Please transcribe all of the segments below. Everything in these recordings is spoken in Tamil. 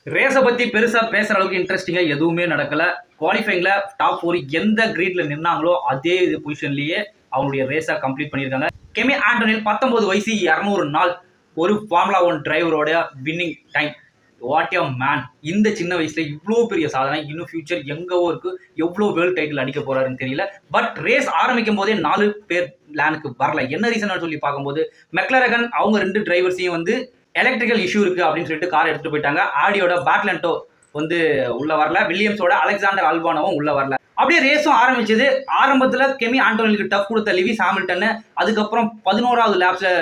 ரேஸை பத்தி பெருசா பேசுற அளவுக்கு இன்ட்ரெஸ்டிங்கா எதுவுமே நடக்கல. குவாலிஃபைங்ல டாப் 4 எந்த கிரீட்ல நின்னாங்களோ அதே பொசிஷன்லயே அவங்களுடைய ரேஸை கம்ப்ளீட் பண்ணியிருக்காங்க. கெமி ஆண்டோனியல் 19 வயசு 200 நாள் ஒரு ஃபார்முலா 1 டிரைவரோட winning time. What a man! இந்த சின்ன வயசுல இவ்வளோ பெரிய சாதனை, இன்னும் ஃபியூச்சர் எங்கவோ இருக்கு. எவ்வளோ வேர்ல்ட் டைட்டில் அடிக்க போறாருன்னு தெரியல. பட் ரேஸ் ஆரம்பிக்கும் போதே 4 பேர் லேனுக்கு வரல. என்ன ரீசன் சொல்லி பார்க்கும்போது மெக்லரகன் அவங்க 2 டிரைவர்ஸையும் வந்து எலக்ட்ரிக்கல் இஷ்யூ இருக்கு அப்படின்னு சொல்லிட்டு கார் எடுத்துட்டு போயிட்டாங்க. ஆடியோட பேட்லண்டோ வந்து உள்ள வரல. வில்லியம்ஸோட அலெக்சாண்டர் அல்பானோவும் உள்ள வரல. அப்படியே ரேஸும் ஆரம்பிச்சது. ஆரம்பத்துல கெமி ஆண்டோனியலுக்கு டஃப் கொடுத்த லிவிஸ் ஹாமில்டன் அதுக்கப்புறம் 11வது லேப்ஸ்ல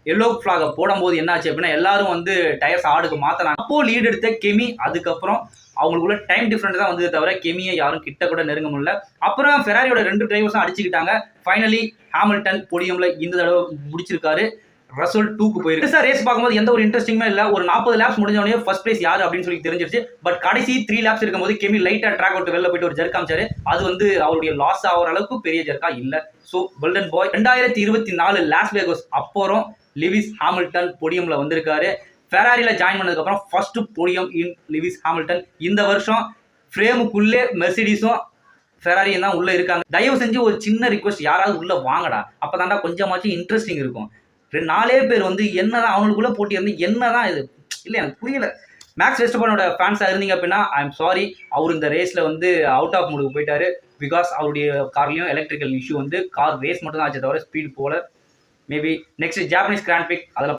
எல்லோ ஃபிளாக போடும்போது என்ன ஆச்சு அப்படின்னா எல்லாரும் வந்து டயர்ஸ் ஆடுக்கு மாத்தினாங்க. அப்போ லீட் எடுத்த கெமி அதுக்கப்புறம் அவங்களுக்குள்ள டைம் டிஃபரெண்ட் தான் வந்தது தவிர கெமியை யாரும் கிட்ட கூட நெருங்க முடியல. அப்புறம் ஃபெராரியோட 2 டிரைவர்ஸும் அடிச்சுக்கிட்டாங்க. ஃபைனலி ஹாமில்டன் போடியம்ல இந்த தடவை முடிச்சிருக்காரு. ரசல் 2க்கு போயிருக்கு. ரேஸ் பார்க்கும்போது எந்த ஒரு இன்ட்ரெஸ்டிங்குமே இல்லை. ஒரு 40 லேப்ஸ் முடிஞ்சவனே ஃபர்ஸ்ட் பிளேஸ் யாரு அப்படின்னு சொல்லி தெரிஞ்சிருச்சு. பட் கடைசி 3 லேப்ஸ் இருக்கும்போது கெமி லைட்டா ட்ராக் அவுட் வெளில போயிட்டு ஒரு ஜெர்க் காமிச்சாரு. அது வந்து அவருடைய லாஸ் ஆகிற அளவுக்கு பெரிய ஜெர்க்கா இல்லை. ஸோ கோல்டன் பாய் 2024 லாஸ் வேகஸ் அப்புறம் லிவிஸ் ஹாமில்டன் போடியம்ல வந்திருக்காரு. ஃபெராரியில ஜாயின் பண்ணதுக்கு அப்புறம் ஃபர்ஸ்ட் போடியம் இன் லிவிஸ் ஹாமில்டன். இந்த வருஷம் ஃப்ரேமுக்குள்ளே மெர்சிடிஸும் ஃபெராரியும் தான் உள்ள இருக்காங்க. தயவு செஞ்சு ஒரு சின்ன ரிக்வஸ்ட், யாராவது உள்ள வாங்கடா, அப்பதான்டா கொஞ்சமாச்சும் இன்ட்ரெஸ்டிங் இருக்கும். 4 பேர் வந்து என்னதான் அவங்களுக்குள்ள போட்டி வந்து என்னதான் இது இல்லை எனக்கு புரியல. மேக்ஸ் வெஸ்டர்பனோட ஃபேன்ஸாக இருந்தீங்க அப்படின்னா ஐ எம் சாரி, அவர் இந்த ரேஸ்ல வந்து அவுட் ஆஃப் மூடுக்கு போயிட்டாரு. பிகாஸ் அவருடைய கார்லையும் எலக்ட்ரிக்கல் இஷ்யூ வந்து கார் ரேஸ் மட்டும் தான் ஆச்சு தவிர ஸ்பீட் போல. Maybe next Japanese grand prix அதில்